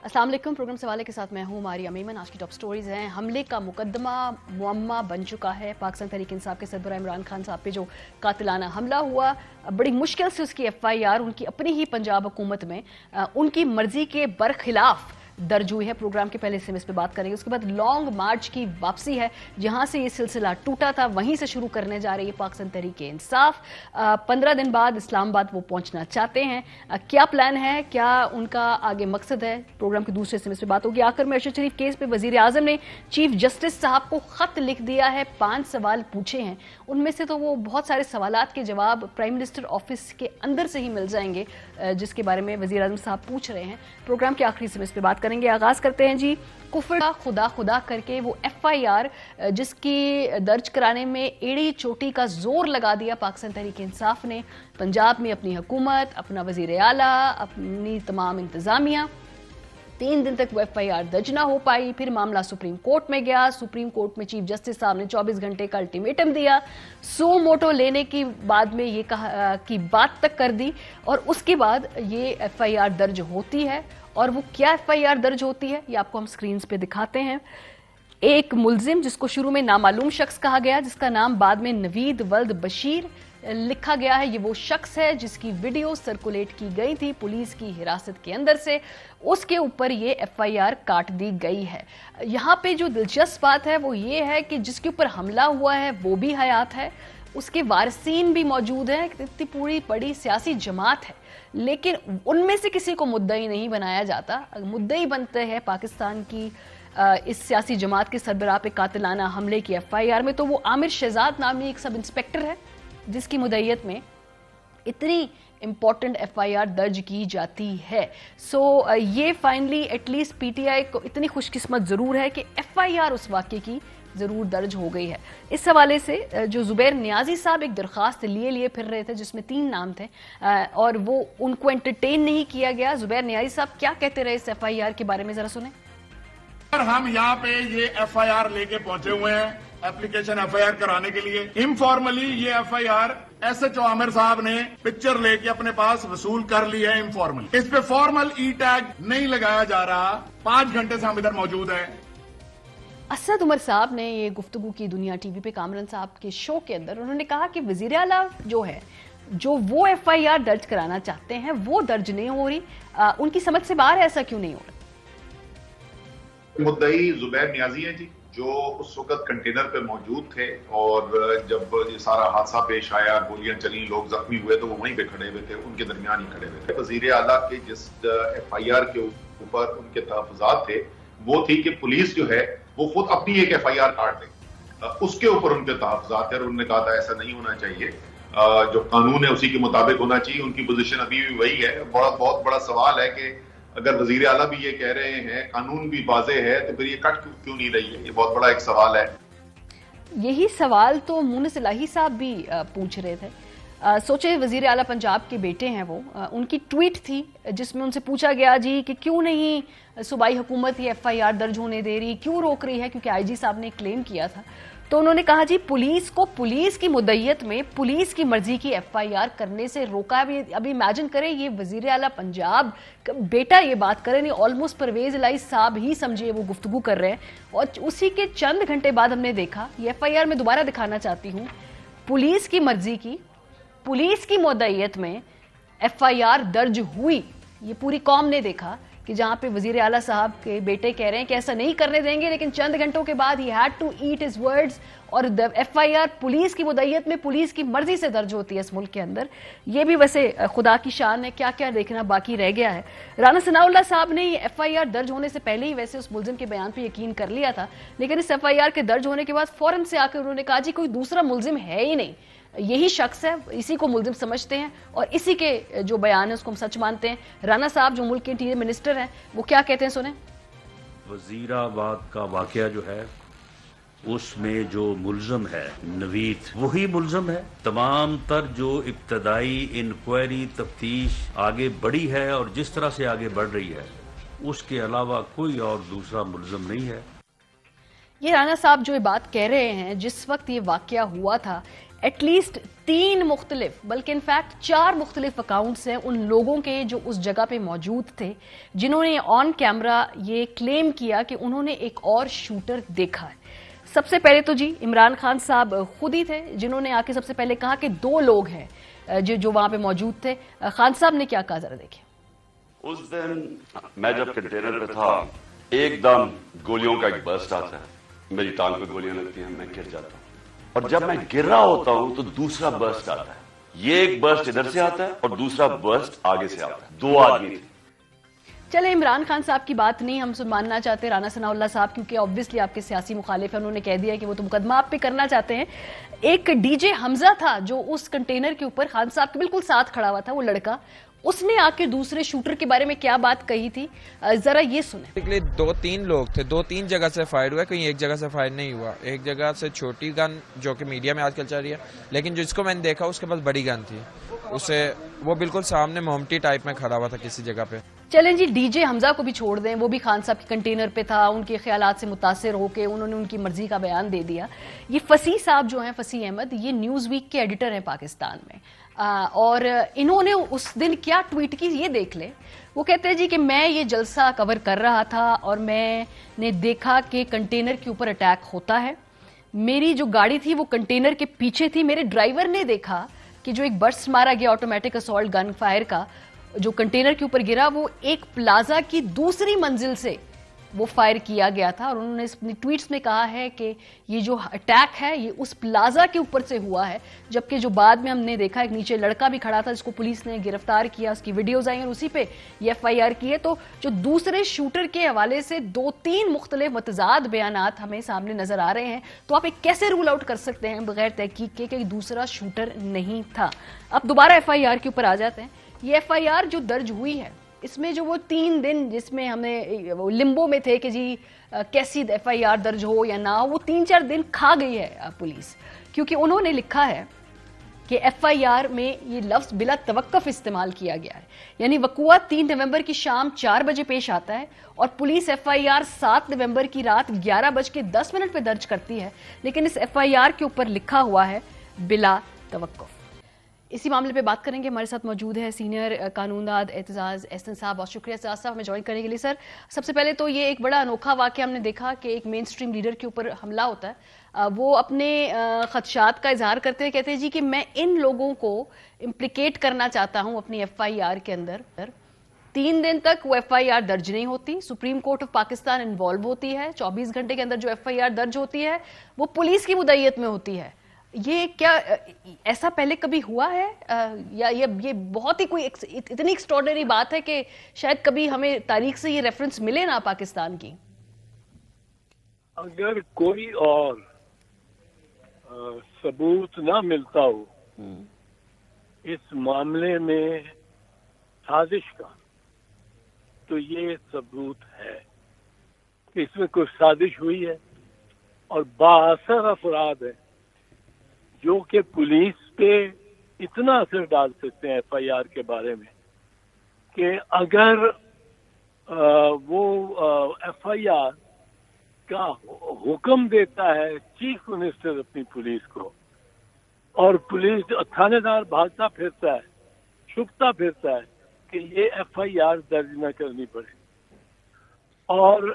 अस्सलाम वालेकुम। प्रोग्राम सवाले के साथ मैं हूं मारिया मेमन। आज की टॉप स्टोरीज हैं। हमले का मुकदमा मुअम्मा बन चुका है। पाकिस्तान तहरीक इंसाफ के सरबराह इमरान खान साहब पे जो कातिलाना हमला हुआ, बड़ी मुश्किल से उसकी FIR उनकी अपनी ही पंजाब हुकूमत में उनकी मर्जी के बरखिलाफ दर्ज हुई है। प्रोग्राम के पहले SMS पे बात करेंगे। उसके बाद लॉन्ग मार्च की वापसी है, जहां से ये सिलसिला टूटा था वहीं से शुरू करने जा रही है पाकिस्तान तहरीक इंसाफ। 15 दिन बाद इस्लामाबाद वो पहुंचना चाहते हैं। क्या प्लान है, क्या उनका आगे मकसद है, प्रोग्राम के दूसरे SMS पे बात होगी। आखिर में अरशद शरीफ केस पे वजीर आजम ने चीफ जस्टिस साहब को खत लिख दिया है। 5 सवाल पूछे हैं, उनमें से तो वो बहुत सारे सवालात के जवाब प्राइम मिनिस्टर ऑफिस के अंदर से ही मिल जाएंगे, जिसके बारे में वजीर आजम साहब पूछ रहे हैं। प्रोग्राम के आखिरी SMS पे बात करेंगे। आगाज करते हैं जी। कुफर का खुदा खुदा करके वो FIR जिसकी दर्ज कराने में एड़ी चोटी का जोर लगा दिया पाकिस्तान तहरीक इंसाफ ने। पंजाब में अपनी हुकूमत, अपना वजीर आला, अपनी तमाम इंतजामिया, 3 दिन तक वो FIR दर्ज ना हो पाई। फिर मामला सुप्रीम कोर्ट में गया। सुप्रीम कोर्ट में चीफ जस्टिस साहब ने 24 घंटे का अल्टीमेटम दिया। सो मोटो लेने की बाद में ये कहा कि बात तक कर दी, और उसके बाद ये FIR दर्ज होती है। और वो क्या FIR दर्ज होती है ये आपको हम स्क्रीन पे दिखाते हैं। एक मुलजिम जिसको शुरू में नामालूम शख्स कहा गया, जिसका नाम बाद में नवीद वल्द बशीर लिखा गया है, ये वो शख्स है जिसकी वीडियो सर्कुलेट की गई थी पुलिस की हिरासत के अंदर से। उसके ऊपर ये FIR काट दी गई है। यहाँ पे जो दिलचस्प बात है वो ये है कि जिसके ऊपर हमला हुआ है वो भी हयात है, उसके वारिसीन भी मौजूद हैं। इतनी पूरी बड़ी सियासी जमात है, लेकिन उनमें से किसी को मुद्दई नहीं बनाया जाता। मुद्दई बनते हैं पाकिस्तान की इस सियासी जमात के सरबराह पे कातिलाना हमले की FIR में, तो वो आमिर शहजाद नामी एक सब इंस्पेक्टर है जिसकी मुद्दईयत में इतनी इंपॉर्टेंट FIR दर्ज की जाती है। सो ये फाइनली एटलीस्ट PTI को इतनी खुशकिस्मत जरूर है कि FIR उस वाक़े की जरूर दर्ज हो गई है। इस हवाले से जो जुबैर नियाजी साहब एक दरख्वास्त लिए फिर रहे थे जिसमें 3 नाम थे, और वो उनको एंटरटेन नहीं किया गया। जुबैर नियाजी साहब क्या कहते रहे इस FIR के बारे में, जरा सुने। हम यहाँ पे ये FIR लेके पहुंचे हुए हैं, एप्लीकेशन FIR कराने के लिए। इनफॉर्मली ये FIR SHO आमिर साहब ने पिक्चर लेके अपने पास वसूल कर ली है इनफॉर्मल। इस पे फॉर्मल टैग नहीं लगाया जा रहा। 5 घंटे से हम इधर मौजूद हैं। असद उमर साहब ने ये गुफ्तगू की दुनिया TV पे कामरान साहब के शो के अंदर। उन्होंने कहा कि वजीर आला जो है, जो वो FIR दर्ज कराना चाहते हैं वो दर्ज नहीं हो रही। उनकी समझ से बाहर है, ऐसा क्यों नहीं हो रहा? मुद्दई जुबैर नियाजी है जी, जो उस वक्त कंटेनर पे मौजूद थे, और जब ये सारा हादसा पेश आया, गोलियां चली, लोग जख्मी हुए, तो वो वहीं पे खड़े हुए थे, उनके दरमियान ही खड़े हुए थे। वजीर आला के जिस FIR के ऊपर उनके तहफ़्फ़ुज़ात थे वो थी कि पुलिस जो है वो खुद अपनी एक FIR काट ले, उसके ऊपर उनके तहफ़्फ़ुज़ात थे। और उन्होंने कहा था ऐसा नहीं होना चाहिए, जो कानून है उसी के मुताबिक होना चाहिए। उनकी पोजीशन अभी भी वही है। बहुत बड़ा सवाल है कि अगर वजीर आला भी ये कह रहे हैं, कानून भी वाज़े है, तो फिर ये कट क्यों नहीं रही है? ये बहुत बड़ा एक सवाल है। यही सवाल तो मुनिस इलाही साहब भी पूछ रहे थे। सोचे वजीर आला पंजाब के बेटे हैं वो, उनकी ट्वीट थी जिसमें उनसे पूछा गया जी कि क्यों नहीं सूबाई हुकूमत ये FIR दर्ज होने दे रही, क्यों रोक रही है, क्योंकि IG साहब ने क्लेम किया था। तो उन्होंने कहा जी पुलिस को पुलिस की मुद्दईयत में पुलिस की मर्जी की FIR करने से रोका। अभी इमेजिन करें ये वजीर आला पंजाब बेटा ये बात करे, नहीं ऑलमोस्ट परवेज इलाही साहब ही समझिए वो गुफ्तगू कर रहे हैं। और उसी के चंद घंटे बाद हमने देखा, ये FIR में दोबारा दिखाना चाहती हूँ, पुलिस की मर्जी की, पुलिस की मुद्दईयत में FIR दर्ज हुई। ये पूरी कौम ने देखा कि जहां पे वजीर आला साहब के बेटे कह रहे हैं कि ऐसा नहीं करने देंगे, लेकिन चंद घंटों के बाद ही had to eat his words, और FIR पुलिस की मुद्दईयत में पुलिस की मर्जी से दर्ज होती है इस मुल्क के अंदर। ये भी वैसे खुदा की शान है, क्या क्या देखना बाकी रह गया है। राना सनाउल्लाह साहब ने ये FIR दर्ज होने से पहले ही वैसे उस मुलजिम के बयान पे यकीन कर लिया था, लेकिन इस FIR के दर्ज होने के बाद फौरन से आकर उन्होंने कहा जी कोई दूसरा मुलजिम है ही नहीं, यही शख्स है, इसी को मुलजिम समझते हैं और इसी के जो बयान है उसको हम सच मानते हैं। राना साहब जो मुल्क के इंटीरियर मिनिस्टर हैं वो क्या कहते हैं, सुने। वजीराबाद का वाकया जो है उसमें जो मुलजम है नवीद, वही मुलजम है। तमाम तर जो इब्तदाई इंक्वायरी तफ्तीश आगे बढ़ी है और जिस तरह से आगे बढ़ रही है, उसके अलावा कोई और दूसरा मुलजम नहीं है। ये राना साहब जो ये बात कह रहे हैं, जिस वक्त ये वाकया हुआ था ایٹ لیسٹ 3 مختلف بلکہ انفیکٹ 4 مختلف اکاؤنٹس ہیں ان لوگوں کے جو اس جگہ پہ موجود تھے جنہوں نے آن کیمرہ یہ کلیم کیا کہ انہوں نے ایک اور شوٹر دیکھا ہے. سب سے پہلے تو جی عمران خان صاحب خود ہی تھے جنہوں نے آ کے سب سے پہلے کہا کہ 2 لوگ ہیں جو وہاں پہ موجود تھے. خان صاحب نے کیا کہا ذرا دیکھیں. اس دن میں جب کنٹینر پہ تھا ایک دم گولیوں کا ایک برسٹ آتا ہے, میری ٹانگ پہ گولیاں لگتی ہیں, میں گر جاتا ہوں, اور جب میں گر رہا ہوتا ہوں تو دوسرا برسٹ آتا ہے. یہ ایک برسٹ ادھر سے آتا ہے اور دوسرا برسٹ آگے سے آتا ہے. 2 آدمی تھے. چلے عمران خان صاحب کی بات نہیں ہم ماننا چاہتے, رانا ثناء اللہ صاحب کیونکہ آبویسلی آپ کے سیاسی مخالف ہیں, انہوں نے کہہ دیا کہ وہ تو مقدمہ آپ پہ کرنا چاہتے ہیں. ایک ڈی جے حمزہ تھا جو اس کنٹینر کے اوپر خان صاحب کے بالکل ساتھ کھڑا ہوا تھا, وہ لڑکا, اس نے آ کے دوسرے شوٹر کے بارے میں کیا بات کہی تھی ذرا یہ سنیں. 2-3 لوگ تھے, 2-3 جگہ سے فائر ہوا, کہیں ایک جگہ سے فائر نہیں ہوا. ایک جگہ سے چھوٹی گن جو کہ میڈیا میں آج کل چل رہی ہے, لیکن جس کو میں نے دیکھا اس کے پاس بڑی گن تھی, اسے وہ بالکل سامنے مومٹی ٹائپ میں کھڑا ہوا تھا کسی جگہ پہ. چلیں جی ڈی جے حمزہ کو بھی چھوڑ دیں, وہ بھی خان صاحب کے کنٹینر پہ تھا, ان کے خیالات سے متاثر ہو کے انہوں نے ان کی مرضی کا بیان دے دیا. یہ فصیح صاحب جو ہیں, فصیح احمد, یہ نیوز ویک کے ایڈیٹر ہیں پاکستان میں, اور انہوں نے اس دن کیا ٹویٹ کی یہ دیکھ لیں. وہ کہتے ہیں جی کہ میں یہ جلسہ کور کر رہا تھا اور میں نے دیکھا کہ کنٹینر کے اوپر اٹیک ہوتا ہے. میری جو گاڑی تھی وہ کنٹینر کے پیچھے تھی. میرے ڈرائیور نے دیکھا کہ جو ایک برسٹ مارا گیا آٹومیٹک اسالٹ گن فائر کا جو کنٹینر کے اوپر گرا, وہ ایک پلازا کی دوسری منزل سے وہ فائر کیا گیا تھا. اور انہوں نے اپنی ٹویٹس میں کہا ہے کہ یہ جو اٹیک ہے یہ اس پلازا کے اوپر سے ہوا ہے, جبکہ جو بعد میں ہم نے دیکھا ایک نیچے لڑکا بھی کھڑا تھا جس کو پولیس نے گرفتار کیا, اس کی ویڈیوز آئی اور اسی پہ یہ ایف آئی آر کی ہے. تو جو دوسرے شوٹر کے حوالے سے 2-3 مختلف متضاد بیانات ہمیں سامنے نظر آ رہے ہیں, تو آپ ایک کیسے رول آؤٹ کر سکتے ہیں بغیر تحقیق کے کہ دوسرا شوٹر نہیں تھا. اب دوبارہ ایف آئی آر کے اوپر آ جاتے ہیں. یہ ایف آئی آر جو درج ہوئی ہے اس میں جو وہ 3 دن جس میں ہمیں لمبو میں تھے کہ جی کیسی ایف آئی آر درج ہو یا نہ ہو, وہ 3-4 دن کھا گئی ہے پولیس, کیونکہ انہوں نے لکھا ہے کہ ایف آئی آر میں یہ لفظ بلا توقف استعمال کیا گیا ہے. یعنی وقوع 3 نومبر کی شام 4 بجے پیش آتا ہے اور پولیس ایف آئی آر 7 نومبر کی رات 11:10 پہ درج کرتی ہے, لیکن اس ایف آئی آر کے اوپر لکھا ہوا ہے بلا توقف. اسی معاملے پہ بات کریں گے. ہمارے ساتھ موجود ہے سینئر قانونداد اعتزاز احسن صاحب. بہت شکریہ اعتزاز صاحب ہمیں جوائن کرنے کے لیے. سر سب سے پہلے تو یہ ایک بڑا انوکھا واقعہ ہم نے دیکھا کہ ایک مین سٹریم لیڈر کے اوپر حملہ ہوتا ہے. وہ اپنے خدشات کا اظہار کرتے ہیں, کہتے ہیں جی کہ میں ان لوگوں کو امپلیکیٹ کرنا چاہتا ہوں اپنی ایف آئی آر کے اندر. 3 دن تک وہ ایف آئی آر درج نہیں ہوتی, supreme court of Pakistan involve ہوتی ہے, 24 گھنٹے کے اندر جو ایف آئی آر درج ہوتی ہے وہ پولیس کی مدعیت میں ہوتی ہے. یہ کیا ایسا پہلے کبھی ہوا ہے یا یہ بہت ہی کوئی اتنی ایکسٹراڈنری بات ہے کہ شاید کبھی ہمیں تاریخ سے یہ ریفرنس ملے نا پاکستان کی؟ اگر کوئی اور ثبوت نہ ملتا ہو اس معاملے میں سازش کا, تو یہ ثبوت ہے کہ اس میں کوئی سازش ہوئی ہے اور بااثر افراد ہیں جو کہ پولیس پہ اتنا اثر ڈال سکتے ہیں ایف آئی آر کے بارے میں کہ اگر وہ ایف آئی آر کا حکم دیتا ہے چیف منسٹر اپنی پولیس کو, اور پولیس تھانے دار بھاگتا پھرتا ہے, چھپتا پھرتا ہے کہ یہ ایف آئی آر درج نہ کرنی پڑے, اور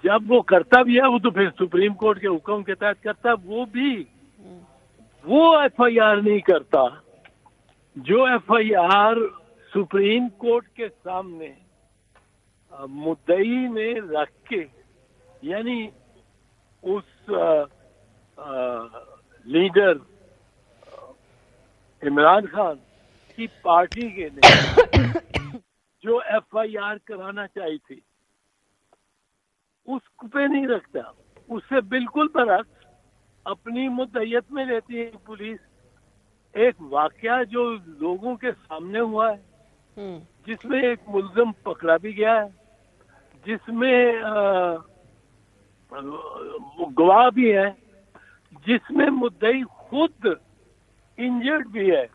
جب وہ کرتا بھی ہے وہ تو پھر سپریم کورٹ کے حکم کے تحت کرتا ہے, وہ بھی وہ ایف آئی آر نہیں کرتا جو F I R supreme court کے سامنے مدعی نے رکھ کے, یعنی اس لیڈر عمران خان کی پارٹی کے نے جو ایف آئی آر کرانا چاہی تھی اس پہ نہیں رکھتا, اس سے بالکل برعکس اپنی مدعیت میں لیتی ہے پولیس. ایک واقعہ جو لوگوں کے سامنے ہوا ہے جس میں ایک ملزم پکڑا بھی گیا ہے, جس میں گواہ بھی ہے, جس میں مدعی خود انجرڈ بھی ہے,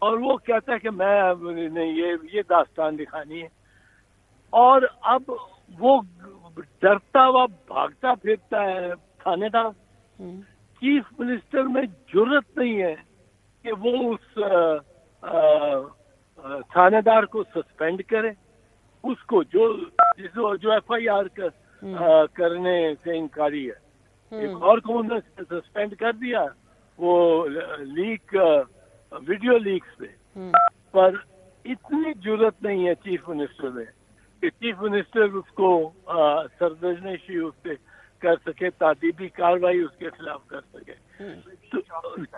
اور وہ کہتا ہے کہ میں یہ داستان دکھانی ہے, اور اب وہ ڈرتا ہوا بھاگتا پھرتا ہے تھانے دار, चीफ मिनिस्टर में जुर्रत नहीं है कि वो उस थानेदार को सस्पेंड करे, उसको जो FIR करने से इनकारी है। एक और को उन्होंने सस्पेंड कर दिया, वो लीक वीडियो लीक्स पे। पर इतनी जुर्रत नहीं है चीफ मिनिस्टर में कि चीफ मिनिस्टर उसको सरदर्शी उससे कर सके, तादीबी कार्रवाई उसके खिलाफ कर सके।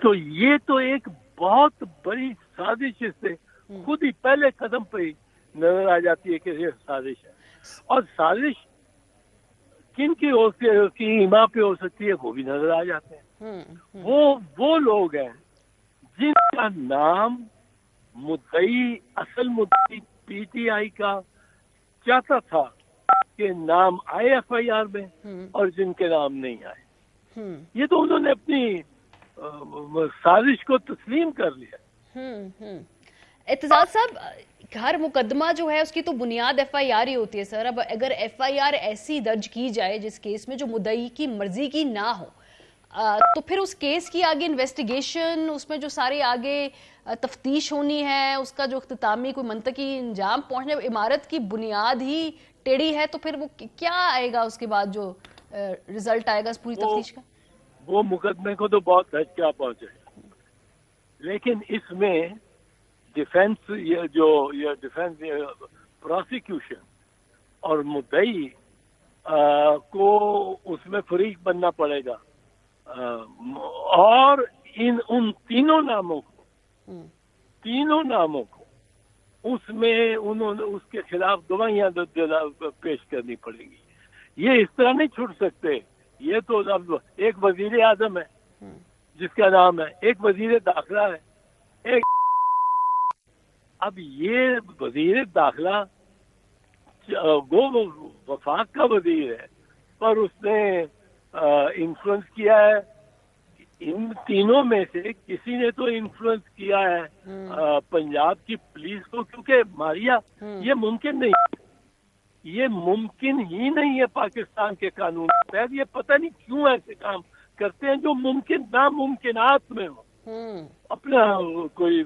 तो ये तो एक बहुत बड़ी साजिश इससे खुद ही पहले कदम पे ही नजर आ जाती है कि ये साजिश है। और साजिश किन की ईमा पे हो सकती है वो भी नजर आ जाते हैं। वो लोग हैं जिनका नाम मुद्दई, असल मुद्दई PTI का चाहता था कि नाम आए FIR में और जिनके नाम नहीं आए। ये तो उन्होंने अपनी साजिश को तस्लीम कर लिया। एतजाज साहब, हर मुकदमा जो है उसकी तो बुनियाद FIR ही होती है सर। अब अगर FIR ऐसी दर्ज की जाए जिस केस में जो मुद्दई की मर्जी की ना हो, तो फिर उस केस की आगे इन्वेस्टिगेशन, उसमें जो सारे आगे तफ्तीश होनी है, उसका जो इख्तितामी कोई मंतकी इंजाम पहुंचने, इमारत की बुनियाद ही टेढ़ी है, तो फिर वो क्या आएगा उसके बाद जो रिजल्ट आएगा इस पूरी तफ्तीश का? वो मुकदमे को तो बहुत धक्का पहुंचेगा, लेकिन इसमें डिफेंस ये डिफेंस प्रोसिक्यूशन और मुद्दई को उसमें फरीक बनना पड़ेगा। और उन तीनों नामों को उसमें उन्होंने उसके खिलाफ गवाहियां पेश करनी पड़ेगी। ये इस तरह नहीं छूट सकते। ये तो अब एक वजीर आजम है जिसका नाम है, एक वजीर दाखिला है, एक अब ये वजीर दाखिला वो वफाक का वजीर है, पर उसने इन्फ्लुएंस किया है। इन तीनों में से किसी ने तो इन्फ्लुएंस किया है पंजाब की पुलिस को, क्योंकि मारिया ये मुमकिन नहीं, ये मुमकिन ही नहीं है पाकिस्तान के कानून के तहत। ये पता नहीं क्यों ऐसे काम करते हैं जो मुमकिन नामुमकिनात में हो, अपना कोई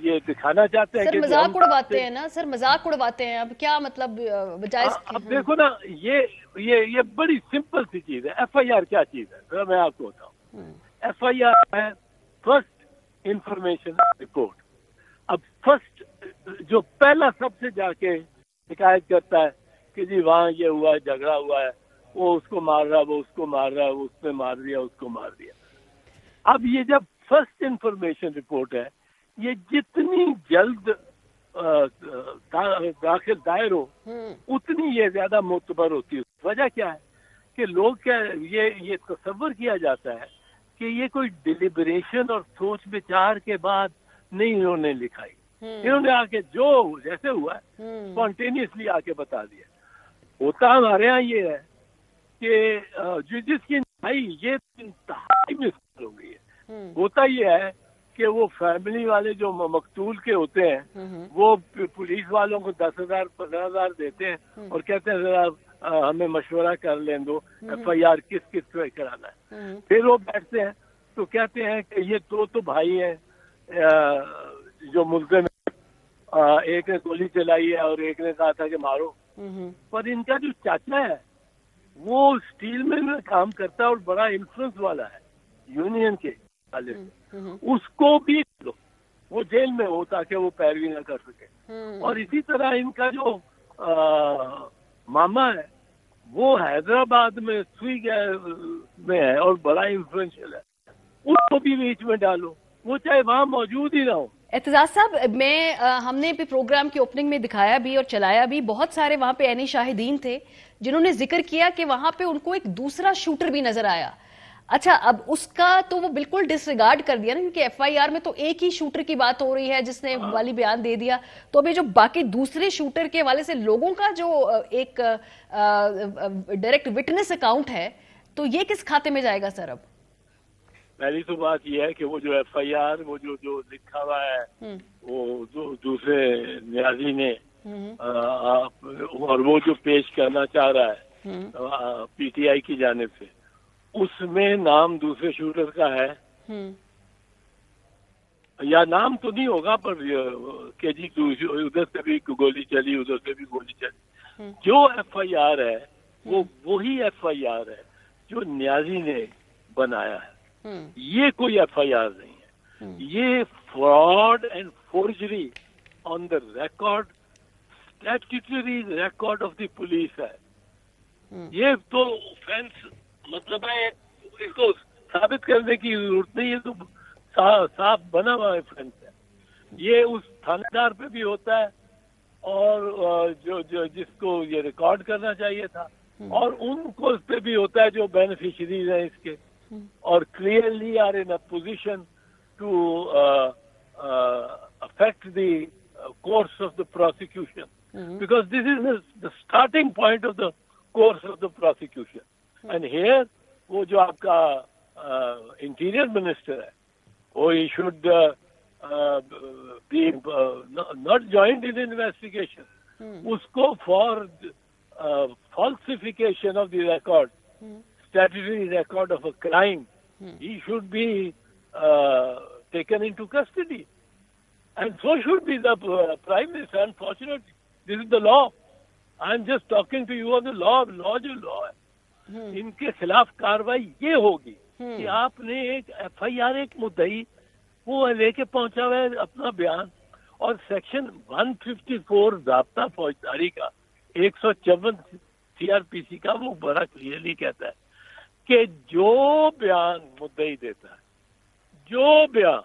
ये दिखाना चाहते हैं। सर मजाक उड़वाते हैं ना सर, मजाक उड़वाते हैं। अब क्या मतलब बजाय अब देखो ना, ये बड़ी सिंपल सी चीज है। FIR क्या चीज है जरा मैं आपको बताऊं। FIR है फर्स्ट इंफॉर्मेशन रिपोर्ट। अब फर्स्ट जो पहला सबसे जाके शिकायत करता है कि जी वहाँ ये हुआ है, झगड़ा हुआ है, वो उसको मार रहा है, वो उसको मार रहा है, वो उसने मार दिया, उसको मार दिया। अब ये जब फर्स्ट इंफॉर्मेशन रिपोर्ट है, ये जितनी जल्द दायर हो उतनी ये ज्यादा मोतबर होती है। वजह क्या है कि लोग क्या ये तसव्वुर किया जाता है कि ये कोई डिलिबरेशन और सोच विचार के बाद नहीं इन्होंने लिखाई, इन्होंने आके जो जैसे हुआ स्पॉन्टेनियसली आके बता दिया। होता हमारे यहाँ ये है कि जिसकी नहीं ये इंतहाई मिसाल हो गई है। होता ये है कि वो फैमिली वाले जो मकतूल के होते हैं वो पुलिस वालों को 10,000 15,000 देते हैं और कहते हैं जरा हमें मशवरा कर लें दो, FIR किस किस पे कराना है। फिर वो बैठते हैं तो कहते हैं कि ये तो भाई हैं जो मुल्ज़िम है, एक ने गोली चलाई है और एक ने कहा था कि मारो। पर इनका जो चाचा है वो स्टील मिल में काम करता है और बड़ा इन्फ्लुएंस वाला है यूनियन के वाले से, उसको भी वो जेल में हो ताकि वो पैरवी ना कर सके। और इसी तरह इनका जो मामा है वो हैदराबाद में सुई में है और बड़ा इन्फ्लुएंशियल है, उसको भी बीच में डालो, वो चाहे वहां मौजूद ही ना हो। एतजाज साहब, हमने भी प्रोग्राम की ओपनिंग में दिखाया भी और चलाया भी, बहुत सारे वहां पे ऐनी शाहिदीन थे जिन्होंने जिक्र किया कि वहां पे उनको एक दूसरा शूटर भी नजर आया। अच्छा, अब उसका तो वो बिल्कुल डिसरिगार्ड कर दिया ना, क्योंकि FIR में तो एक ही शूटर की बात हो रही है जिसने वाली बयान दे दिया। तो अभी जो बाकी दूसरे शूटर के हवाले से लोगों का जो एक डायरेक्ट विटनेस अकाउंट है, तो ये किस खाते में जाएगा सर? अब पहली तो बात यह है कि वो जो FIR वो जो लिखा हुआ है वो जो दूसरे न्याजी ने और वो जो पेश करना चाह रहा है PTI की जानिब से, उसमें नाम दूसरे शूटर का है, या नाम तो नहीं होगा पर केजी उधर से भी गोली चली, उधर से भी गोली चली। जो एफआईआर है वो वही एफआईआर है जो न्याजी ने बनाया है। ये कोई एफआईआर नहीं है, ये fraud and forgery on the record, statutory record of the police है। ये तो ऑफेंस मतलब है, इसको साबित करने की जरूरत नहीं है, तो साफ बना हुआ ऑफेंस है। ये उस थानेदार पे भी होता है और जो जिसको ये रिकॉर्ड करना चाहिए था, और उनको पे भी होता है जो बेनिफिशियरीज हैं इसके, और clearly are in a position to affect the course of the prosecution, because this is the starting point of the course of the prosecution. And here वो जो आपका इंटीरियर मिनिस्टर है, वो he should be not joined in investigation. उसको for falsification of the record, statutory record of a crime, he should be taken into custody. And so should be the Prime Minister. Unfortunately, this is the law. I am just talking to you on the law. Law जो law है, इनके खिलाफ कार्रवाई ये होगी कि आपने एक एफआईआर, एक मुद्दई वो लेके पहुंचा हुआ है अपना बयान, और सेक्शन 154 ज़ाब्ता फौजदारी का 154 सीआरपीसी का वो बड़ा क्लियरली कहता है कि जो बयान मुद्दई देता है, जो बयान,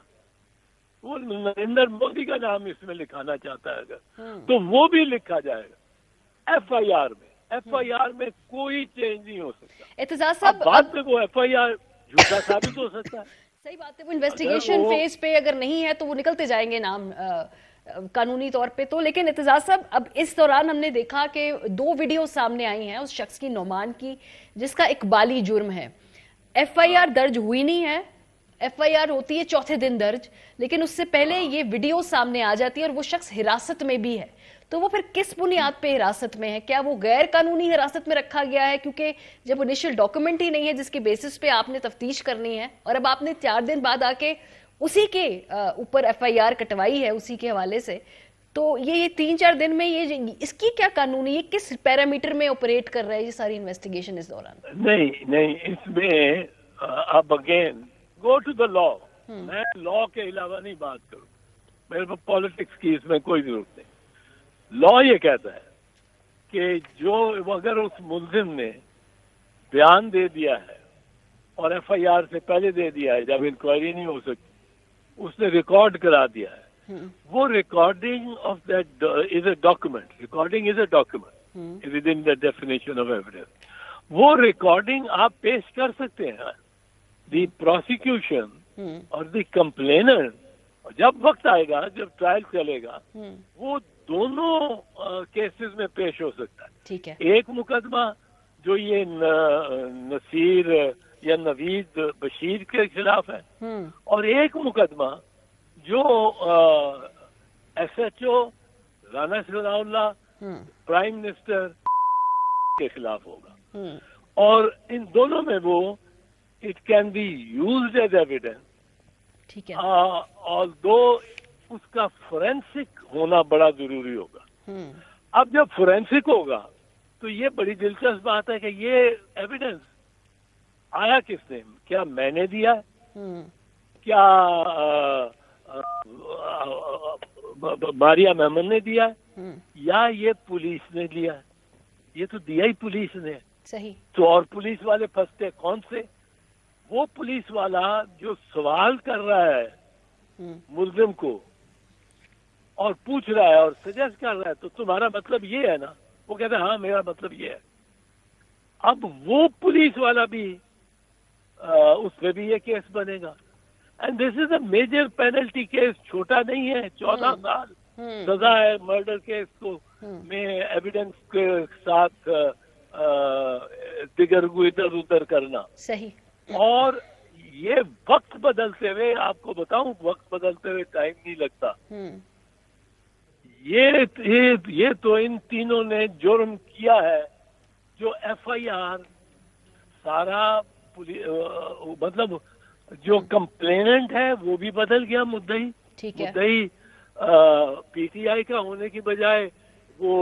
वो नरेंद्र मोदी का नाम इसमें लिखाना चाहता है अगर, तो वो भी लिखा जाएगा एफआईआर में। एफआईआर में कोई चेंज नहीं हो सकता। एतजाज साहब, बाद में वो एफआईआर झूठा साबित हो सकता है। सही बात है, वो इन्वेस्टिगेशन फेज पे अगर नहीं है तो वो निकलते जाएंगे नाम कानूनी तौर पे तो। लेकिन एतजाज साहब, अब इस दौरान हमने देखा कि 2 वीडियो सामने आई हैं उस शख्स की, नोमान की, जिसका इकबाली जुर्म है। एफआईआर दर्ज हुई नहीं है, एफआईआर होती है चौथे दिन दर्ज, लेकिन उससे पहले ये वीडियो सामने आ जाती है और वो शख्स हिरासत में भी है। तो वो फिर किस बुनियाद पे हिरासत में है? क्या वो गैर कानूनी हिरासत में रखा गया है? क्योंकि जब इनिशियल डॉक्यूमेंट ही नहीं है जिसके बेसिस पे आपने तफ्तीश करनी है, और अब आपने 4 दिन बाद आके उसी के ऊपर एफआईआर कटवाई है उसी के हवाले से, तो ये 3-4 दिन में ये इसकी क्या कानूनी, ये किस पैरामीटर में ऑपरेट कर रहा है ये सारी इन्वेस्टिगेशन इस दौरान? नहीं, इसमें अब again go to the law. मैं लॉ के अलावा नहीं बात करूं, मेरे को पॉलिटिक्स की इसमें कोई जरूरत नहीं। लॉ ये कहता है कि जो अगर उस मुल्जिम ने बयान दे दिया है और एफआईआर से पहले दे दिया है, जब इंक्वायरी नहीं हो सकती, उसने रिकॉर्ड करा दिया है, वो recording of that is a document. Recording is a document with in the definition of evidence. वो रिकॉर्डिंग आप पेश कर सकते हैं। द प्रोसिक्यूशन और द कंप्लेनर, जब वक्त आएगा, जब ट्रायल चलेगा, वो दोनों केसेस में पेश हो सकता है। ठीक है। एक मुकदमा जो ये नसीर या नवीद बशीर के खिलाफ है, और एक मुकदमा जो SHO Rana Sanaullah prime minister के खिलाफ होगा। और इन दोनों में वो it can be used as evidence. ठीक है। ऑल्दो उसका फोरेंसिक होना बड़ा जरूरी होगा। अब जब फोरेंसिक होगा तो ये बड़ी दिलचस्प बात है कि ये एविडेंस आया किसने? क्या मैंने दिया? क्या मारिया मेमन ने दिया? या ये पुलिस ने दिया? ये तो दिया ही पुलिस ने। सही। तो और पुलिस वाले फंसते कौन से? वो पुलिस वाला जो सवाल कर रहा है मुल्जिम को और पूछ रहा है और सजेस्ट कर रहा है, तो तुम्हारा मतलब ये है ना? वो कहता है हाँ मेरा मतलब ये है। अब वो पुलिस वाला भी उस पे भी ये केस बनेगा। And this is a major penalty case, छोटा नहीं है। 14 साल सजा है मर्डर केस को में एविडेंस के साथ दिगर को इधर उधर करना। सही। और ये वक्त बदलते हुए, आपको बताऊं, वक्त बदलते हुए टाइम नहीं लगता। ये तो इन तीनों ने जुर्म किया है जो एफआईआर सारा मतलब जो कंप्लेनेंट है वो भी बदल गया, मुद्दई ठीक है, मुद्दई पीटीआई का होने की बजाय वो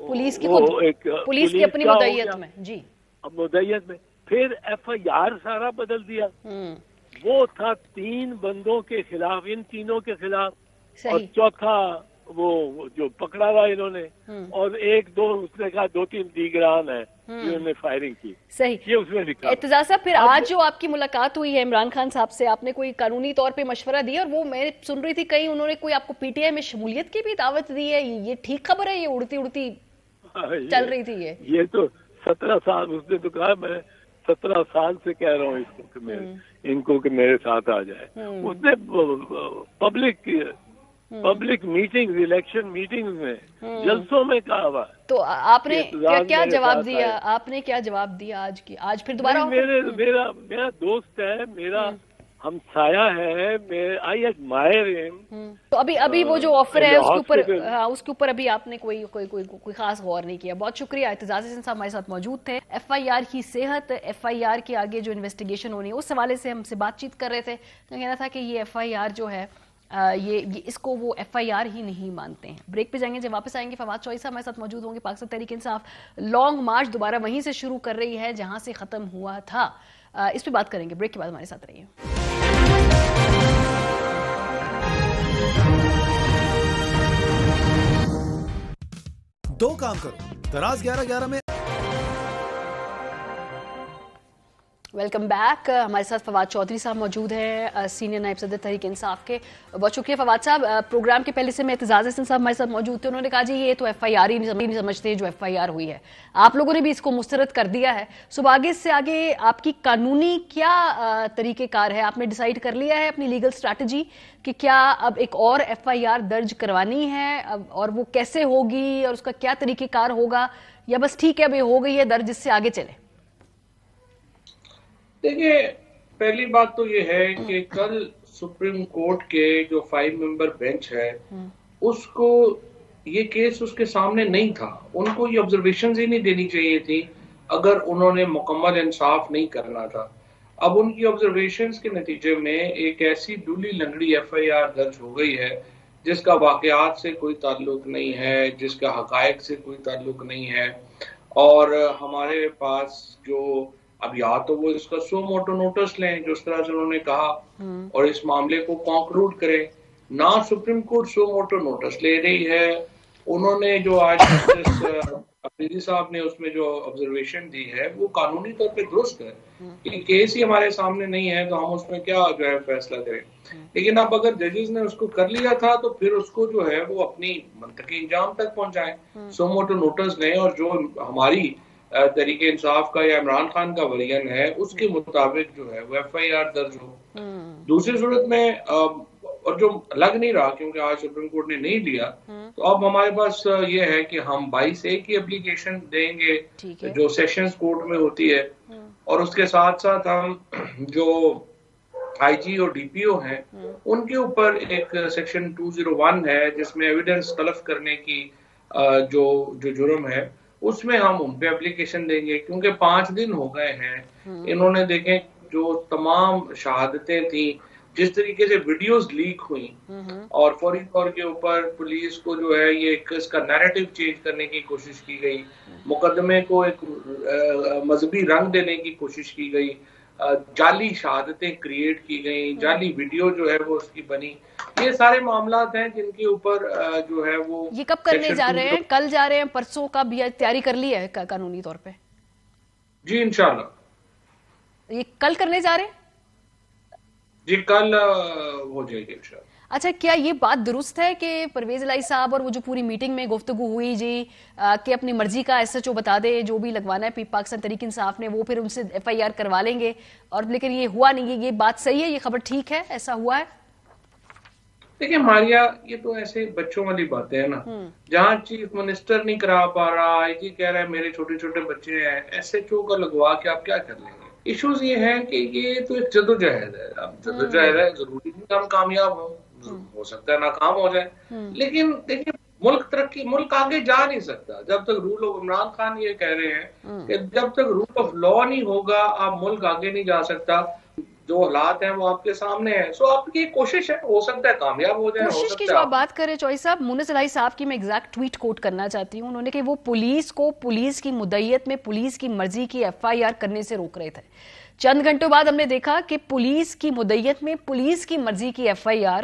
पुलिस की पुलिस की अपनी का हो मुद्दईयत गया। में जी। अब मुद्दईयत में फिर एफआईआर सारा बदल दिया। वो था 3 बंदों के खिलाफ, इन तीनों के खिलाफ, और सही। चौथा वो जो पकड़ा था इन्होंने, और 1-2 उसने कहा 2-3 दीगरान है जिन्होंने फायरिंग की, सही। ये उसमें लिखा। एतजाज साहब, फिर आज जो आपकी मुलाकात हुई है इमरान खान साहब से, आपने कोई कानूनी तौर पे मशवरा दिया? और वो मैं सुन रही थी कहीं उन्होंने कोई आपको पीटीआई में शमूलियत की भी दावत दी है, ये ठीक खबर है? ये उड़ती उड़ती चल रही थी ये तो 17 साल, उसने तो कहा मैं 17 साल से कह रहा हूँ इसको कि मेरे साथ आ जाए। उसने पब्लिक मीटिंग, इलेक्शन मीटिंग में, जलसों में कहा हुआ। तो आपने क्या जवाब दिया? आया। आपने क्या जवाब दिया आज फिर दोबारा? मेरा दोस्त है, मेरा हमसाया है, आई एडमायर हिम। तो अभी वो जो ऑफर है उसके ऊपर अभी आपने कोई खास गौर नहीं किया? बहुत शुक्रिया। एतजाज हसन साहब हमारे साथ मौजूद थे। एफआईआर की सेहत, एफआईआर के आगे जो इन्वेस्टिगेशन होनी है उस हवाले से हमसे बातचीत कर रहे थे। कहना था कि ये एफआईआर जो है ये इसको वो एफआईआर ही नहीं मानते हैं। ब्रेक पे जाएंगे, जब वापस आएंगे फवाद चौधरी साहब हमारे साथ मौजूद होंगे। पाकिस्तान तहरीक इंसाफ लॉन्ग मार्च दोबारा वहीं से शुरू कर रही है जहां से खत्म हुआ था, इस पे बात करेंगे। ब्रेक के बाद हमारे साथ रहिए। दो काम करो, दराज 11-11 में। Welcome back. हमारे साथ फवाद चौधरी साहब मौजूद हैं, सीनियर नायब सदर तहरीक इंसाफ के। बहुत शुक्रिया फवाद साहब। प्रोग्राम के पहले से मैं एतजाज हसन साहब हमारे साथ मौजूद थे। उन्होंने कहा जी ये तो एफआईआर ही नहीं समझते जो एफआईआर हुई है। आप लोगों ने भी इसको मुस्तरद कर दिया है। सुबह आगे से आगे आपकी कानूनी क्या तरीक़ेकार है? आपने डिसाइड कर लिया है अपनी लीगल स्ट्रैटेजी कि क्या अब एक और एफआईआर दर्ज करवानी है, और वो कैसे होगी और उसका क्या तरीक़ेकार होगा, या बस ठीक है अभी हो गई है दर्ज, इससे आगे चले? देखिए, पहली बात तो ये है कि कल सुप्रीम कोर्ट के जो 5 मेंबर बेंच है उसको ये केस उसके सामने नहीं था। उनको ये ऑब्जर्वेशंस ही नहीं देनी चाहिए थी अगर उन्होंने मुकम्मल इंसाफ नहीं करना था। अब उनकी ऑब्जर्वेशंस के नतीजे में एक ऐसी दूली लंगड़ी एफआईआर दर्ज हो गई है जिसका वाकयात से कोई ताल्लुक नहीं है, जिसका हकायक से कोई ताल्लुक नहीं है। और हमारे पास जो अब या तो वो इसका सो मोटो नोटिस लें जिस तरह से उन्होंने कहा और इस मामले को कॉन्क्लूड करें, ना सुप्रीम कोर्ट सो मोटो नोटिस ले रही है। उन्होंने जो आज अफरीदी साहब ने उसमें जो ऑब्जर्वेशन दी है वो कानूनी तौर पे दुरुस्त है कि केस ही हमारे सामने नहीं है तो हम उसमें क्या जो है फैसला करें। लेकिन अब अगर जजेस ने उसको कर लिया था तो फिर उसको जो है वो अपनी मंतकी इंजाम तक पहुंचाएं, सो मोटो नोटिस लें, और जो हमारी तरीके इंसाफ का या इमरान खान का वर्जन है उसके मुताबिक जो है वो एफआईआर दर्ज हो। दूसरी सूरत में और जो लग नहीं रहा क्योंकि आज सुप्रीम कोर्ट ने नहीं लिया, तो अब हमारे पास ये है कि हम 22A की एप्लीकेशन देंगे जो सेशंस कोर्ट में होती है, और उसके साथ साथ हम जो आईजी और डीपीओ हैं उनके ऊपर एक सेक्शन 201 है जिसमें एविडेंस तलब करने की जो जुर्म है उसमें हम उन पे एप्लीकेशन देंगे। क्योंकि 5 दिन हो गए हैं, इन्होंने देखें जो तमाम शहादतें थी, जिस तरीके से वीडियोस लीक हुई और फौरी तौर के ऊपर पुलिस को जो है ये इसका नैरेटिव चेंज करने की कोशिश की गई, मुकदमे को एक मजहबी रंग देने की कोशिश की गई, जाली शहादतें क्रिएट की गई, जाली वीडियो जो है वो उसकी बनी। ये सारे मामलात हैं जिनके ऊपर जो है वो ये कब करने जा रहे हैं? कल जा रहे हैं, परसों का भी तैयारी कर ली है कानूनी तौर पे? जी इंशाल्लाह ये कल करने जा रहे हैं? जी कल हो जाएगी इंशाल्लाह। अच्छा, क्या ये बात दुरुस्त है कि परवेज इलाही साहब और वो जो पूरी मीटिंग में गुफ्तगू हुई जी कि अपनी मर्जी का एसएचओ बता दे जो भी लगवाना है पाकिस्तान तहरीक इंसाफ ने, वो फिर उनसे एफआईआर करवा लेंगे, और लेकिन ये हुआ नहीं? ये बात सही है? ये खबर ठीक है? ऐसा हुआ है? देखिए मारिया, ये तो ऐसे बच्चों वाली बातें हैं ना, जहाँ चीफ मिनिस्टर नहीं करा पा रहा, आईजी कह रहा है मेरे छोटे छोटे बच्चे हैं, एसएचओ का लगवा के आप क्या कर लेंगे? इश्यूज ये है कि ये तो एक जदोजहद है। अब जदोजहद है, जरूरी नहीं हम कामयाब हो सकता है नाकाम हो जाए, लेकिन देखिए ملک آگے جا نہیں سکتا جب تک رول آف عمران خان یہ کہہ رہے ہیں کہ جب تک رول آف لا نہیں ہوگا آپ ملک آگے نہیں جا سکتا. جو حالات ہیں وہ آپ کے سامنے ہیں. سو آپ کی کوشش ہے, ہو سکتا ہے کامیاب ہو جائے. کوشش کی جو آپ بات کر رہے چوئی صاحب, مونس الہی صاحب کی میں ایگزیکٹ ٹویٹ کوٹ کرنا چاہتی ہوں. انہوں نے کہ وہ پولیس کو پولیس کی مدعیت میں پولیس کی مرضی کی FIR کرنے سے روک رہے تھے. چند گھنٹوں بعد ہم نے دیکھا کہ پولیس کی مدعیت میں پولیس کی مرضی کی FIR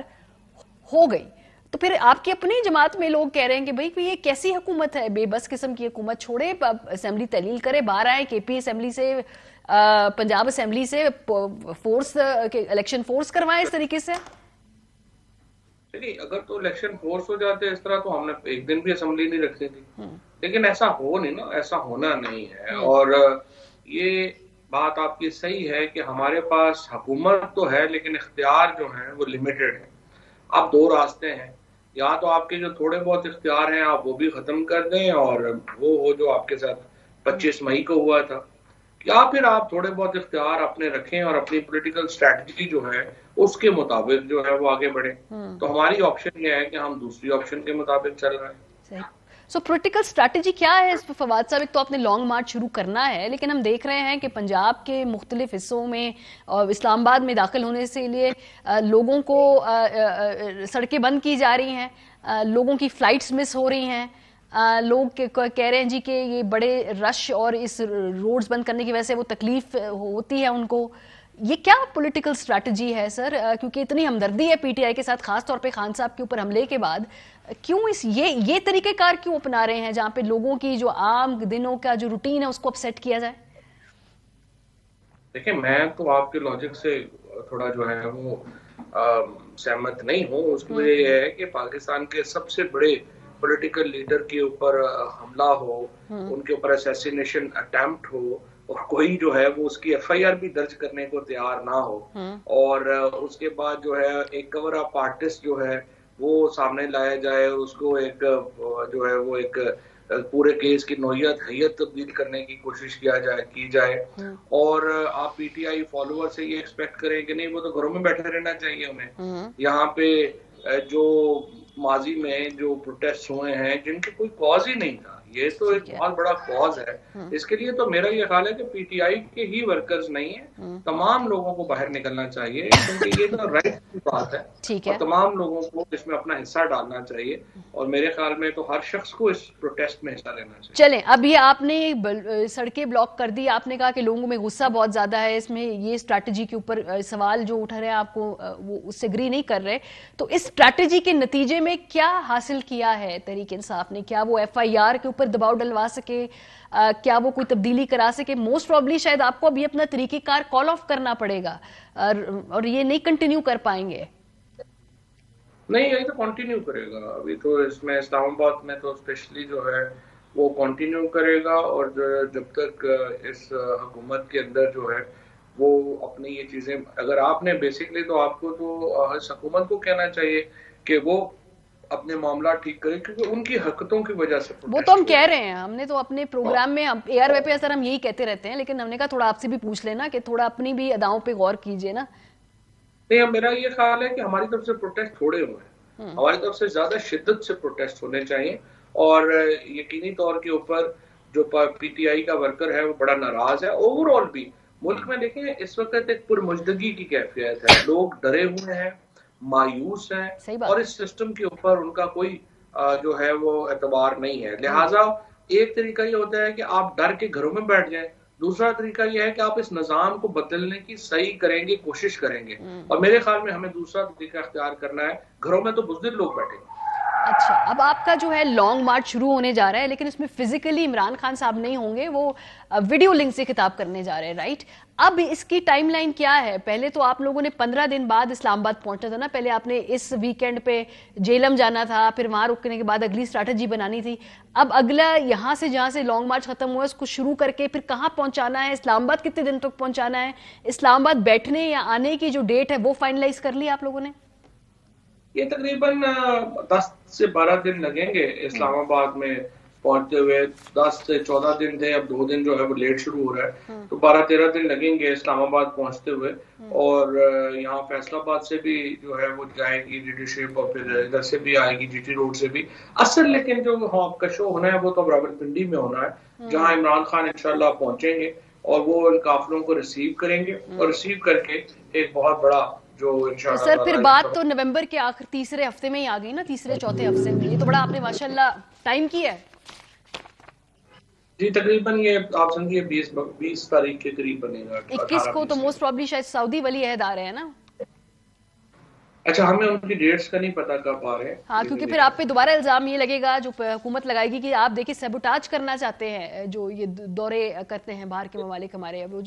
ہو گئی. تو پھر آپ کی اپنی جماعت میں لوگ کہہ رہے ہیں کہ بھئی یہ کیسی حکومت ہے, بے بس قسم کی حکومت, چھوڑے اسمبلی تحلیل کرے, باہر آئے KP اسمبلی سے, پنجاب اسمبلی سے فورس الیکشن فورس کروائیں اس طریقے سے. اگر تو الیکشن فورس ہو جاتے اس طرح تو ہم نے ایک دن بھی اسمبلی نہیں رکھتی تھی, لیکن ایسا ہو نہیں نا, ایسا ہونا نہیں ہے. اور یہ بات آپ کی صحیح ہے کہ ہمارے پاس حکومت تو ہے لیکن اختیار جو ہیں وہ لمیٹڈ ہیں. اب دو راستے ہیں, یا تو آپ کے جو تھوڑے بہت اختیار ہیں آپ وہ بھی ختم کر دیں اور وہ ہو جو آپ کے ساتھ 25 مئی کو ہوا تھا, یا پھر آپ تھوڑے بہت اختیار اپنے رکھیں اور اپنی پولیٹیکل اسٹریٹجی جو ہے اس کے مطابق جو ہے وہ آگے بڑھیں. تو ہماری آپشن یہ ہے کہ ہم دوسری آپشن کے مطابق چل رہے ہیں. سو پولیٹیکل اسٹریٹجی کیا ہے اس فواد صاحب؟ ایک تو آپ نے لانگ مارچ شروع کرنا ہے, لیکن ہم دیکھ رہے ہیں کہ پنجاب کے مختلف حصوں میں اور اسلام آباد میں داخل ہونے سے لیے لوگوں کو سڑکیں بند کی جا رہی ہیں, لوگوں کی فلائٹس مس ہو رہی ہیں, لوگ کہہ رہے ہیں جی کہ یہ بڑے رش اور اس روڈز بند کرنے کی وجہ سے وہ تکلیف ہوتی ہے ان کو. یہ کیا پولیٹیکل اسٹریٹجی ہے سر؟ کیونکہ اتنی ہمدردی ہے PTI کے ساتھ, خاص طور پہ خان صاحب کے اوپر حملے کے بعد, کیوں یہ طریقہ کار کیوں اپنا رہے ہیں جہاں پہ لوگوں کی جو عام دنوں کا جو روٹین ہے اس کو اپسیٹ کیا جائے؟ دیکھیں میں تو آپ کے لاجک سے تھوڑا جو ہے وہ سہمت نہیں ہوں. اس کی وجہ یہ ہے کہ پاکستان کے سب سے بڑے پولیٹیکل لیڈر کے اوپر حملہ ہو, ان کے اوپر اسیسینیشن اٹیمپٹ ہو, اور کوئی جو ہے وہ اس کی FIR بھی درج کرنے کو تیار نہ ہو, اور اس کے بعد جو ہے ایک کور اپ آرٹسٹ جو ہے وہ سامنے لایا جائے اور اس کو ایک جو ہے وہ ایک پورے کیس کی نوعیت حیت تبدیل کرنے کی کوشش کی جائے, اور آپ PTI فالوور سے یہ ایکسپیکٹ کریں کہ نہیں وہ تو گھروں میں بیٹھے رہنا چاہیے انہیں. یہاں پہ جو ماضی میں جو پروٹیسٹ ہوئے ہیں جن کے کوئی کاز ہی نہیں تھا, یہ تو ایک بہت بڑا کاز ہے. اس کے لیے تو میرا یہ خیال ہے کہ PTI کے ہی ورکرز نہیں ہیں, تمام لوگوں کو باہر نکلنا چاہیے, کیونکہ یہ تو رائٹ کی بات ہے, اور تمام لوگوں کو اس میں اپنا حصہ ڈالنا چاہیے, اور میرے خیال میں تو ہر شخص کو اس پروٹیسٹ میں حصہ لینا چاہیے. چلیں, اب یہ آپ نے سڑکیں بلاک کر دی, آپ نے کہا کہ لوگوں میں غصہ بہت زیادہ ہے, اس میں یہ اسٹریٹجی کے اوپر سوال جو اٹھ رہے ہیں آپ کو وہ اس سے اگری نہیں کر رہے, تو اس اسٹریٹجی کے نتیجے میں کیا حاصل کیا ہے تحریک انصاف نے؟ کیا وہ FIR کے اوپر دباؤ ڈلوا سکے, کیا وہ کوئی تبدیلی کرا سکے؟ موسٹ پروبلی شاید آپ کو ابھی اپنا طریقہ کار کال آف کرنا پڑے گا, اور یہ نہیں کنٹینیو کر پائیں گے. نہیں, یہ تو کنٹینیو کرے گا. ابھی تو اس میں اسلام آباد میں تو اسپیشلی جو ہے وہ کنٹینیو کرے گا, اور جب تک اس حکومت کے اندر جو ہے وہ اپنی یہ چیزیں, اگر آپ نے بیسکلی تو آپ کو تو اس حکومت کو کہنا چاہیے کہ وہ اپنے معاملات ٹھیک کریں, کیونکہ ان کی حرکتوں کی وجہ سے وہ تو ہم کہہ رہے ہیں, ہم نے تو اپنے پروگرام میں ARY پہ اثر ہم یہی کہتے رہتے ہیں, لیکن ہم نے کہا تھوڑا آپ سے بھی پوچھ لینا کہ تھوڑا اپنی بھی اداؤں پہ غور کیجئے نا. نہیں, میرا یہ خیال ہے کہ ہماری طرف سے پروٹیسٹ تھوڑے ہوئے ہیں, ہماری طرف سے زیادہ شدت سے پروٹیسٹ ہونے چاہیے, اور یقینی طور کے اوپر جو PTI کا ورکر ہے وہ بڑا ناراض ہے. اوور آل بھی ملک میں دیکھیں اس وقت ایک پرمجدگی کی کیفیت ہے, لوگ ڈرے ہوئے ہیں, مایوس ہیں, اور اس سسٹم کے اوپر ان کا کوئی جو ہے وہ اعتبار نہیں ہے. لہٰذا ایک طریقہ یہ ہوتا ہے کہ آپ ڈر کے گھروں میں بیٹھ جائیں, دوسرا طریقہ یہ ہے کہ آپ اس نظام کو بدلنے کی صحیح کریں گے, کوشش کریں گے, اور میرے خیال میں ہمیں دوسرا طریقہ اختیار کرنا ہے. گھروں میں تو بزدل لوگ بیٹھے ہیں. اچھا, اب آپ کا جو ہے لانگ مارچ شروع ہونے جا رہا ہے, لیکن اس میں فزیکلی عمران خان صاحب نہیں ہوں گے, وہ ویڈیو لنک سے خطاب کرنے جا رہے ہیں, رائٹ؟ اب اس کی ٹائم لائن کیا ہے؟ پہلے تو آپ لوگوں نے 15 دن بعد اسلام آباد پہنچنا تھا نا, پہلے آپ نے اس ویکینڈ پہ جیلم جانا تھا, پھر وہاں رکنے کے بعد اگلی اسٹریٹجی بنانی تھی. اب اگلا یہاں سے جہاں سے لانگ مارچ ختم ہوا ہے اس کو شروع کر کے پھر کہاں پہنچانا ہے, اسلام آباد کتنے دن تک پہنچانا ہے, اسلام آباد بیٹھنے یا آنے کی جو ڈیٹ ہے وہ فائنلائز کر لی آپ لوگوں نے؟ یہ تقریباً 10 سے 12 دن لگیں گے اسلام آباد میں पहुंचते हुए 10 से 14 दिन थे, अब 2 दिन जो है वो लेट शुरू हो रहा है, तो 12-13 दिन लगेंगे इस्लामाबाद पहुंचते हुए। और यहाँ फैसलाबाद से भी जो है वो जाएगी लीडरशिप, और फिर इधर से भी आएगी जीटी रोड से भी। असल लेकिन जो आपका शो होना है वो तो रावलपिंडी में होना है, जहाँ इमरान खान इंशाल्लाह पहुंचेंगे और वो उन काफिलों को रिसीव करेंगे, और रिसीव करके एक बहुत बड़ा जो इंशाल्लाह। सर फिर बात तो नवंबर के आखिर तीसरे हफ्ते में ही आ गई ना, तीसरे चौथे हफ्ते में। ये तो बड़ा आपने माशाल्लाह टाइम किया है। जी तकरीबन ये आप समझिए 20 तारीख के करीब बनेगा। 21 को तो मोस्ट प्रॉब्ली शायद सऊदी वली अहद आ रहे हैं ना। अच्छा, हमें उनकी डेट्स का नहीं पता कब आ रहे हैं। हाँ, क्योंकि फिर आप पे दोबारा इल्जाम ये लगेगा, जो हुकूमत लगाएगी कि आप देखिए सैबोटाज करना चाहते हैं, जो ये दौरे करते हैं बाहर के ममालिक हमारे। अब वो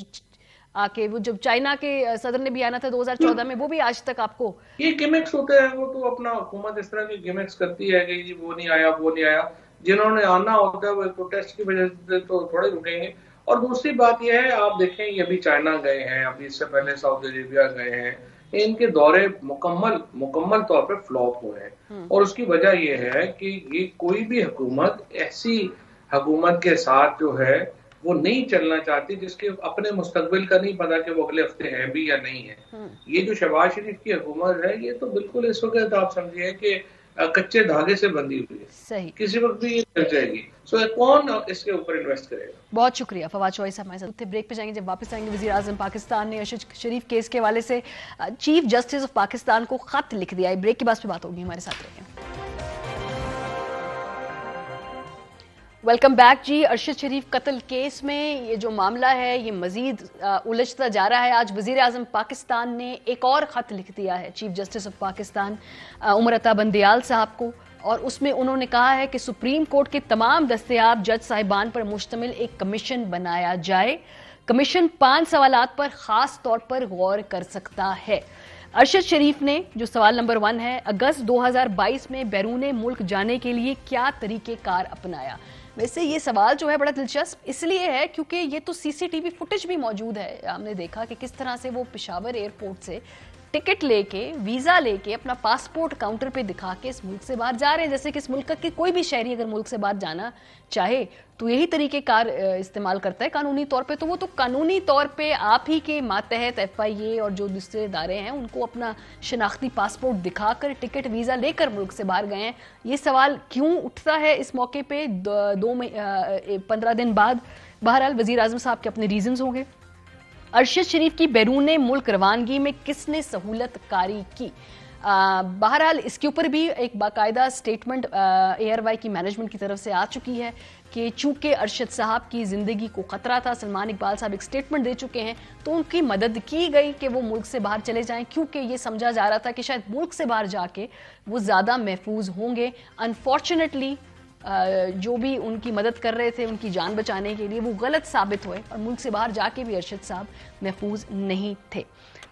आके वो जब चाइना के सदर ने भी आना था 2014 में, वो भी आज तक आपको ये गिमिक्स होते हैं। वो तो अपना हुकूमत इस तरह की गिमिक्स करती है कि वो नहीं आया वो नहीं आया। जिन्होंने आना होता है वो प्रोटेस्ट की वजह से तो थोड़े रुकेंगे। और दूसरी बात यह है, आप देखें ये अभी चाइना गए हैं, अभी इससे पहले सऊदी अरेबिया गए हैं, इनके दौरे मुकम्मल तौर पे फ्लॉप हुए हैं। और उसकी वजह यह है कि ये कोई भी हुकूमत ऐसी हुकूमत के साथ जो है वो नहीं चलना चाहती जिसके अपने मुस्तकबिल का नहीं पता कि वो अगले हफ्ते है भी या नहीं है। ये जो शहबाज शरीफ की हुकूमत है, ये तो बिल्कुल इस वक्त आप समझिए कि कच्चे धागे से बंधी हुई है, सही किसी वक्त भी ये चल जाएगी। सो कौन इसके ऊपर इन्वेस्ट करेगा? बहुत शुक्रिया फवाद चौधरी साहब हमारे साथ। ब्रेक पे जाएंगे, जब वापस आएंगे वज़ीर आज़म पाकिस्तान ने अरशद शरीफ केस के हवाले से चीफ जस्टिस ऑफ पाकिस्तान को खत लिख दिया है। ब्रेक के बाद बात होगी, हमारे साथ रहिए। वेलकम बैक जी। अरशद शरीफ कत्ल केस में ये जो मामला है ये मजीद उलझता जा रहा है। आज वज़ीर आज़म पाकिस्तान ने एक और ख़त लिख दिया है chief justice of Pakistan Umar Ata Bandial साहब को, और उसमें उन्होंने कहा है कि सुप्रीम कोर्ट के तमाम दस्तयाब जज साहिबान पर मुश्तमिल एक कमीशन बनाया जाए। कमीशन 5 सवालात पर ख़ास तौर पर गौर कर सकता है। अरशद शरीफ ने जो सवाल नंबर 1 है, अगस्त 2022 में बैरून मुल्क जाने के लिए क्या तरीक़ेकार अपनाया। वैसे ये सवाल जो है बड़ा दिलचस्प इसलिए है क्योंकि ये तो सीसीटीवी फुटेज भी मौजूद है। हमने देखा कि किस तरह से वो पेशावर एयरपोर्ट से टिकट लेके, वीज़ा लेके, अपना पासपोर्ट काउंटर पे दिखा के इस मुल्क से बाहर जा रहे हैं। जैसे कि इस मुल्क के कोई भी शहरी अगर मुल्क से बाहर जाना चाहे तो यही तरीक़ेकार इस्तेमाल करता है कानूनी तौर पे। तो वो तो कानूनी तौर पे आप ही के मातहत FIA और जो दूसरे इदारे हैं उनको अपना शनाख्ती पासपोर्ट दिखाकर टिकट वीज़ा लेकर मुल्क से बाहर गए हैं। ये सवाल क्यों उठता है इस मौके पे 15 दिन बाद? बहरहाल वज़ीर आज़म साहब के अपने रीजंस होंगे। अरशद शरीफ की बैरून मुल्क रवानगी में किसने सहूलत कारी की? बहरहाल इसके ऊपर भी एक बाकायदा स्टेटमेंट ARY की मैनेजमेंट की तरफ से आ चुकी है कि चूंकि अरशद साहब की ज़िंदगी को ख़तरा था, सलमान इकबाल साहब एक स्टेटमेंट दे चुके हैं, तो उनकी मदद की गई कि वो मुल्क से बाहर चले जाएं, क्योंकि ये समझा जा रहा था कि शायद मुल्क से बाहर जाके वो ज़्यादा महफूज होंगे। अनफॉर्चुनेटली जो भी उनकी मदद कर रहे थे उनकी जान बचाने के लिए वो गलत साबित हुए और मुल्क से बाहर जाके भी अरशद साहब महफूज नहीं थे।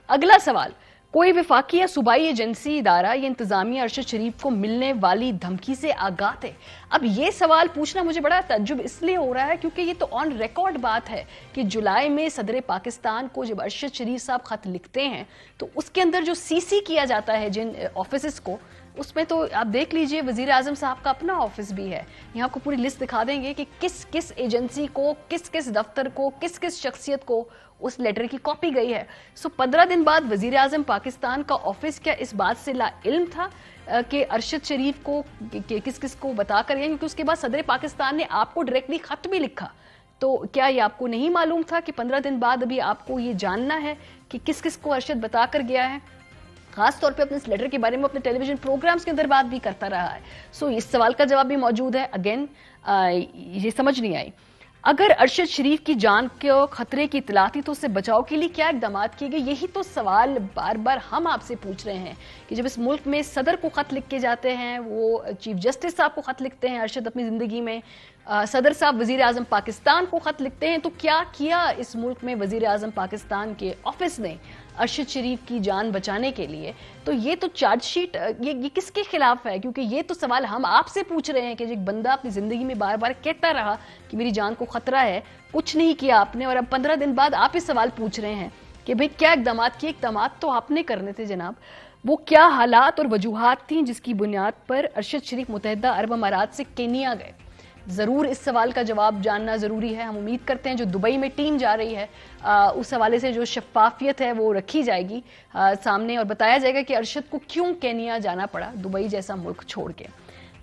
अगला सवाल, कोई वफाकी या सूबाई एजेंसी इदारा या इंतजामिया अरशद शरीफ को मिलने वाली धमकी से आगाह थे? अब ये सवाल पूछना मुझे बड़ा तज्जुब इसलिए हो रहा है क्योंकि ये तो ऑन रिकॉर्ड बात है कि जुलाई में सदर पाकिस्तान को जब अरशद शरीफ साहब खत लिखते हैं तो उसके अंदर जो CC किया जाता है जिन ऑफिस को, उसमें तो आप देख लीजिए वज़ीर आज़म साहब का अपना ऑफिस भी है। यहाँ आपको पूरी लिस्ट दिखा देंगे कि किस किस एजेंसी को, किस किस दफ्तर को, किस किस शख्सियत को उस लेटर की कॉपी गई है। 15 दिन बाद वज़ीर आज़म पाकिस्तान का ऑफिस क्या इस बात से ला इल्म था कि अरशद शरीफ को किस किस को बता कर गया? क्योंकि उसके बाद सदर पाकिस्तान ने आपको डायरेक्टली खत भी लिखा, तो क्या ये आपको नहीं मालूम था कि 15 दिन बाद अभी आपको ये जानना है कि किस किस को अरशद बता कर गया है? खास तौर पे अपने इस लेटर के बारे में अपने टेलीविजन प्रोग्राम्स के अंदर बात भी करता रहा है। सो इस सवाल का जवाब भी मौजूद है। अगेन ये समझ नहीं आई, अगर अरशद शरीफ की जान को खतरे की इत्तला थी तो उससे बचाव के लिए क्या इकदाम किए गए? यही तो सवाल बार बार हम आपसे पूछ रहे हैं कि जब इस मुल्क में सदर को खत लिख के जाते हैं, वो चीफ जस्टिस साहब को खत लिखते हैं अरशद अपनी जिंदगी में, सदर साहब वजीर आजम पाकिस्तान को खत लिखते हैं, तो क्या किया इस मुल्क में वजीर आजम पाकिस्तान के ऑफिस ने अरशद शरीफ की जान बचाने के लिए? तो ये तो चार्जशीट ये किसके खिलाफ है? क्योंकि ये तो सवाल हम आपसे पूछ रहे हैं कि एक बंदा अपनी जिंदगी में बार बार कहता रहा कि मेरी जान को खतरा है, कुछ नहीं किया आपने, और अब 15 दिन बाद आप ये सवाल पूछ रहे हैं कि भाई क्या इकदाम किए? इकदाम तो आपने करने थे जनाब। वो क्या हालात और वजूहात थी जिसकी बुनियाद पर अरशद शरीफ मुत्तहिदा अरब अमारात से केनिया गए? ضرور اس سوال کا جواب جاننا ضروری ہے. ہم امید کرتے ہیں جو دبئی میں ٹیم جا رہی ہے اس حوالے سے جو شفافیت ہے وہ رکھی جائے گی سامنے اور بتایا جائے گا کہ ارشد کو کیوں کینیا جانا پڑا دبئی جیسا ملک چھوڑ کے.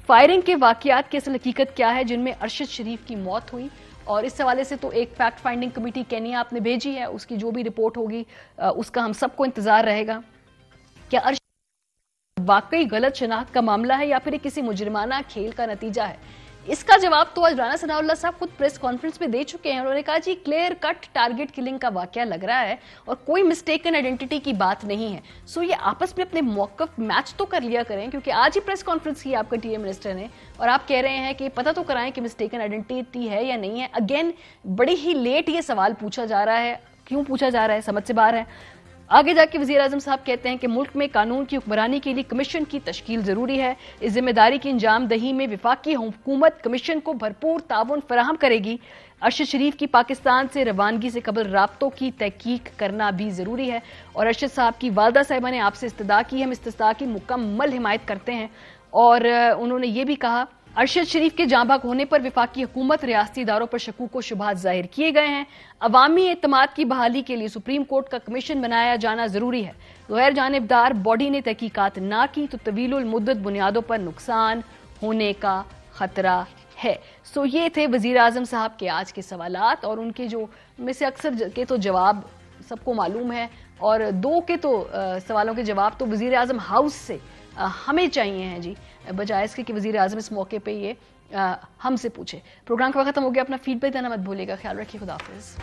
فائرنگ کے واقعات کی اصل حقیقت کیا ہے جن میں ارشد شریف کی موت ہوئی, اور اس حوالے سے تو ایک فیکٹ فائنڈنگ کمیٹی کینیا آپ نے بھیجی ہے, اس کی جو بھی رپورٹ ہوگی اس کا ہم سب کو انتظار رہے گا. کیا ارشد واقعی غلط شناخت کا معاملہ ہے یا پھر کسی مجرمانہ کھیل کا نتیجہ ہے؟ اس کا جواب تو آج رانا ثناء اللہ صاحب خود پریس کانفرنس میں دے چکے ہیں. انہوں نے کہا جی کلیئر کٹ ٹارگٹ کلنگ کا واقعہ لگ رہا ہے اور کوئی مسٹیکن آئیڈینٹی کی بات نہیں ہے. سو یہ آپس میں اپنے موقف میچ تو کر لیا کریں, کیونکہ آج ہی پریس کانفرنس کی آپ کا ٹی اے منسٹر نے, اور آپ کہہ رہے ہیں کہ پتہ تو کرائیں کہ مسٹیکن آئیڈینٹی ہے یا نہیں ہے. اگین بڑی ہی لیٹ یہ سوال پوچھا جا رہا ہے. کیوں پوچھا جا رہا ہے سمجھ سے باہر ہے. آگے جا کے وزیر اعظم صاحب کہتے ہیں کہ ملک میں قانون کی حکمرانی کے لیے کمیشن کی تشکیل ضروری ہے. اس ذمہ داری کی انجام دہی میں وفاقی حکومت کمیشن کو بھرپور تعاون فراہم کرے گی. ارشد شریف کی پاکستان سے روانگی سے قبل رابطوں کی تحقیق کرنا بھی ضروری ہے. اور ارشد صاحب کی والدہ صاحبہ نے آپ سے استدعا کی, ہم اس استدعا کی مکمل حمایت کرتے ہیں. اور انہوں نے یہ بھی کہا ارشد شریف کے جاں بحق ہونے پر وفاقی حکومت ریاستی اداروں پر شکوک و شبہات ظاہر کیے گئے ہیں. عوامی اعتماد کی بحالی کے لیے سپریم کورٹ کا کمیشن بنایا جانا ضروری ہے. غیر جانبدار باڈی نے تحقیقات نہ کی تو طویل المدت بنیادوں پر نقصان ہونے کا خطرہ ہے. سو یہ تھے وزیر اعظم صاحب کے آج کے سوالات, اور ان کے جو میں سے اکثر کے تو جواب سب کو معلوم ہے, اور 2 کے تو سوالوں کے جواب تو وزیر اعظم ہاؤس سے ہمیں چاہیے ہیں جی, بجائے اس کے کہ وزیر اعظم اس موقع پہ یہ ہم سے پوچھے. پروگرام کا وقت ختم ہو گیا. اپنا فیڈ بیک دینا مت بھولے گا. خیال رکھیے. خدا حافظ.